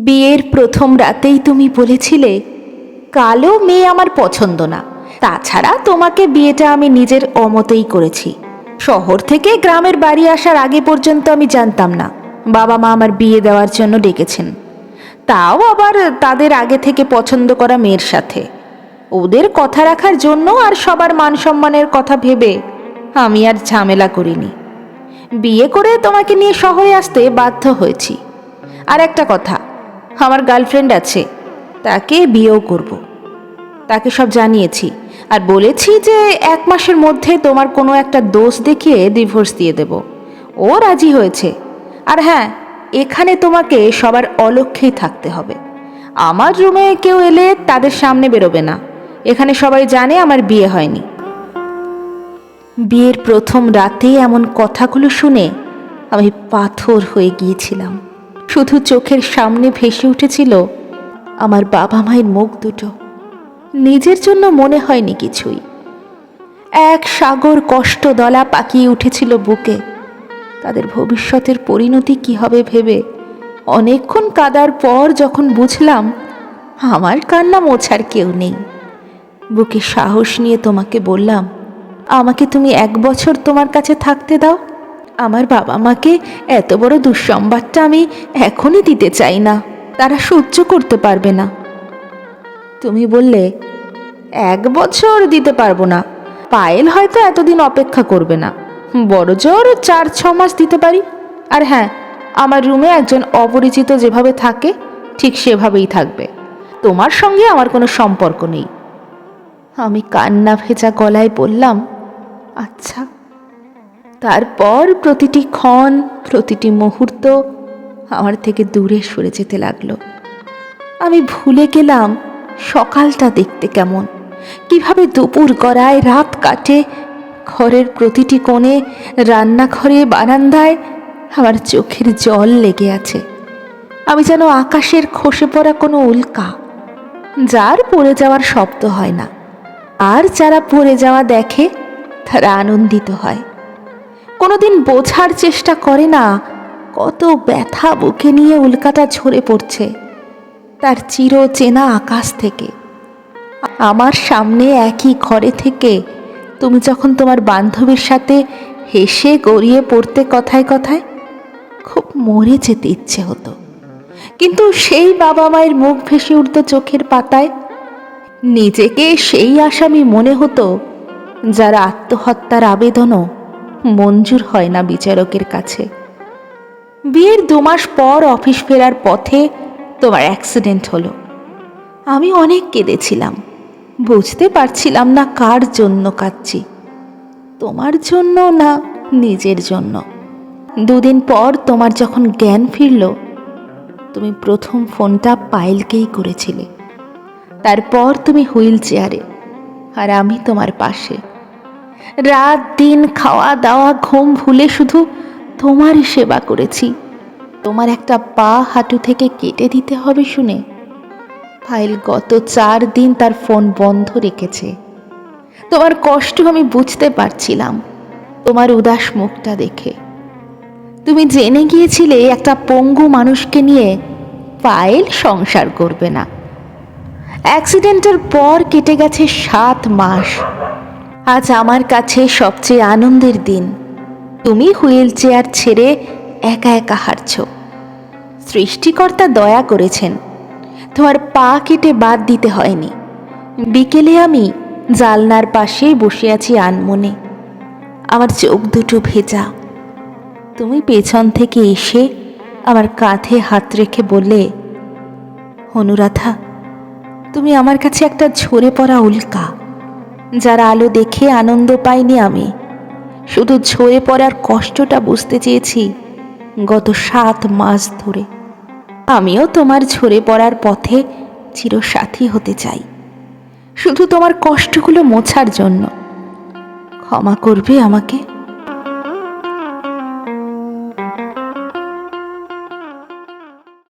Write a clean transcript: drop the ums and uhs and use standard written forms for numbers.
বিয়ের প্রথম রাতেই তুমি বলেছিলে কালো মেয়ে আমার পছন্দ না। তাছাড়া তোমাকে বিয়েটা আমি নিজের অমতেই করেছি। শহর থেকে গ্রামের বাড়ি আসার আগে পর্যন্ত আমি জানতাম না বাবা মা আমার বিয়ে দেওয়ার জন্য ডেকেছেন, তাও আবার তাদের আগে থেকে পছন্দ করা মেয়ের সাথে। ওদের কথা রাখার জন্য আর সবার মান সম্মানের কথা ভেবে আমি আর ঝামেলা করিনি। বিয়ে করে তোমাকে নিয়ে শহরে আসতে বাধ্য হয়েছি। আর একটা কথা, আমার গার্লফ্রেন্ড আছে, তাকে বিয়েও করব। তাকে সব জানিয়েছি আর বলেছি যে 1 মাসের মধ্যে তোমার কোনো একটা দোষ দেখিয়ে ডিভোর্স দিয়ে দেব। ও রাজি হয়েছে। আর হ্যাঁ, এখানে তোমাকে সবার অলক্ষ্যেই থাকতে হবে। আমার রুমে কেউ এলে তাদের সামনে বেরোবে না। এখানে সবাই জানে আমার বিয়ে হয়নি। বিয়ের প্রথম রাতে এমন কথাগুলো শুনে আমি পাথর হয়ে গিয়েছিলাম। শুধু চোখের সামনে ভেসে উঠেছিল আমার বাবা মায়ের মুখ দুটো। নিজের জন্য মনে হয়নি কিছুই। এক সাগর কষ্ট দলা পাকিয়ে উঠেছিল বুকে। তাদের ভবিষ্যতের পরিণতি কি হবে ভেবে অনেকক্ষণ কাদার পর যখন বুঝলাম আমার কান্না মোছার কেউ নেই, বুকে সাহস নিয়ে তোমাকে বললাম, আমাকে তুমি 1 বছর তোমার কাছে থাকতে দাও। আমার বাবা মাকে এত বড় দুঃসংবাদটা আমি এখনই দিতে চাই না, তারা সহ্য করতে পারবে না। তুমি বললে 1 বছর দিতে পারবো না, পায়েল হয়তো এতদিন অপেক্ষা করবে না, বড় জোর 4-6 মাস দিতে পারি। আর হ্যাঁ, আমার রুমে একজন অপরিচিত যেভাবে থাকে ঠিক সেভাবেই থাকবে, তোমার সঙ্গে আমার কোনো সম্পর্ক নেই। আমি কান্না ভেজা গলায় বললাম, আচ্ছা। তারপর প্রতিটি ক্ষণ, প্রতিটি মুহূর্ত আমার থেকে দূরে সরে যেতে লাগলো। আমি ভুলে গেলাম সকালটা দেখতে কেমন, কিভাবে দুপুর গড়ায় রাত কাটে। ঘরের প্রতিটি কোণে, রান্নাঘরে, বারান্দায় আমার চোখের জল লেগে আছে। আমি যেন আকাশের খসে পড়া কোনো উল্কা, যার পড়ে যাওয়ার শব্দ হয় না, আর যারা পড়ে যাওয়া দেখে তারা আনন্দিত হয়। কোনোদিন বোঝার চেষ্টা করে না কত ব্যথা বুকে নিয়ে উল্কাটা ঝরে পড়ছে তার চির চেনা আকাশ থেকে। আমার সামনে একই ঘরে থেকে তুমি যখন তোমার বান্ধবীর সাথে হেসে গড়িয়ে পড়তে কথায় কথায়, খুব মরে যেতে ইচ্ছে হতো। কিন্তু সেই বাবা মায়ের মুখ ভেসে উঠত চোখের পাতায়। নিজেকে সেই আসামি মনে হতো যার আত্মহত্যার আবেদনও মঞ্জুর হয় না বিচারকের কাছে। বিয়ের 2 মাস পর অফিস ফেরার পথে তোমার অ্যাক্সিডেন্ট হলো। আমি অনেক কেঁদেছিলাম, বুঝতে পারছিলাম না কার জন্য কাঁদছি, তোমার জন্য না নিজের জন্য। 2 দিন পর তোমার যখন জ্ঞান ফিরল, তুমি প্রথম ফোনটা পায়েলকেই করেছিলে। তারপর তুমি হুইল চেয়ারে, আর আমি তোমার পাশে। রাত দিন খাওয়া দাওয়া ঘুম ভুলে শুধু তোমারই সেবা করেছি। তোমার একটা পা হাঁটু থেকে কেটে দিতে হবে শুনে পায়েল গত 4 দিন তার ফোন বন্ধ রেখেছে। তোমার কষ্ট আমি বুঝতে পারছিলাম তোমার উদাস মুখটা দেখে। তুমি জেনে গিয়েছিলে একটা পঙ্গু মানুষকে নিয়ে পায়েল সংসার করবে না। অ্যাক্সিডেন্টের পর কেটে গেছে 7 মাস। আজ আমার কাছে সবচেয়ে আনন্দের দিন। তুমি হুইল চেয়ার ছেড়ে একা একা হাঁটছ। সৃষ্টিকর্তা দয়া করেছেন, তোমার পা কেটে বাদ দিতে হয়নি। বিকেলে আমি জালনার পাশে বসে আছি আনমনে, আমার চোখ দুটো ভেজা। তুমি পেছন থেকে এসে আমার কাঁধে হাত রেখে বললে, অনুরাধা, তুমি আমার কাছে একটা ঝরে পড়া উল্কা, যার আলো দেখে আনন্দ পাইনি আমি, শুধু ঝরে পড়ার কষ্টটা বুঝতে চেয়েছি গত 7 মাস ধরে। আমিও তোমার ঝরে পড়ার পথে চিরসাথী হতে চাই, শুধু তোমার কষ্টগুলো মোছার জন্য। ক্ষমা করবে আমাকে?